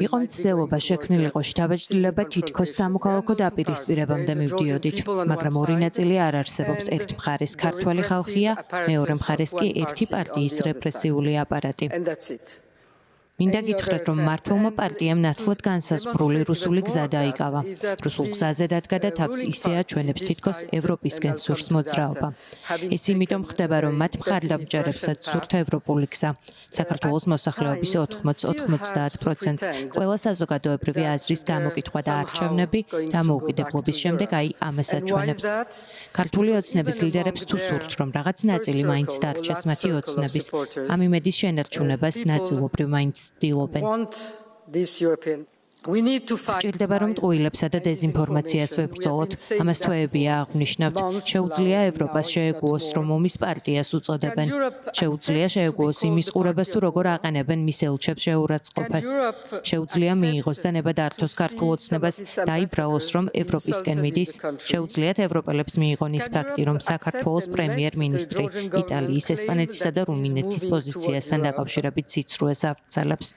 იყო მცდელობა შექმნილიყო შთაბეჭდილება თითქოს სამოქალაქო დაპირისპირებამდე მივდიოდით, მაგრამ ორი ნაწილი არ არსებობს. ერთ მხარეს ქართველი ხალხია, მეორე მხარეს კი ერთი პარტიის რეპრესიული აპარატი. მინდა გითხრათ, რომ მმართველმა პარტიამ ნათლად განსაზღვრული რუსული გზა დაიკავა. რუსულ გზაზე დადგა და თავს ისე აჩვენებს, თითქოს ევროპისკენ სურს მოძრაობა. ეს იმიტომ ხდება, რომ მათ მხარდამჭერებსაც სურთ ევროპული გზა. საქართველოს მოსახლეობის 80-90%-ს ყველა საზოგადოებრივი აზრის გამოკითხვა და არჩევნები დამოუკიდებლობის შემდეგ ამას აჩვენებს. ქართული ოცნების ლიდერებს თუ სურთ, რომ რაღაც ნაწილი მაინც დარჩეს მათი ოცნების, ამ იმედის შენარჩუნებას ნაწილობრივ მაინც ცდილობენ. Გვჭირდება, რომ ტყუილებსა და დეზინფორმაციას ვებრძოლოთ. ამას თვეებია აღვნიშნავთ. შეუძლია ევროპას შეეგუოს, რომ ომის პარტიას უწოდებენ. შეუძლია შეეგუოს იმის ყურებას, თუ როგორ აყენებენ მის ელჩებს შეურაცხყოფას. შეუძლია მიიღოს და ნება დართოს ქართულ ოცნებას, დაიბრალოს, რომ ევროპისკენ მიდის. შეუძლიათ ევროპელებს მიიღონ ის ფაქტი, რომ საქართველოს პრემიერ-მინისტრი იტალიის, ესპანეთისა და რუმინეთის პოზიციასთან დაკავშირებით სიცრუეს ავრცელებს.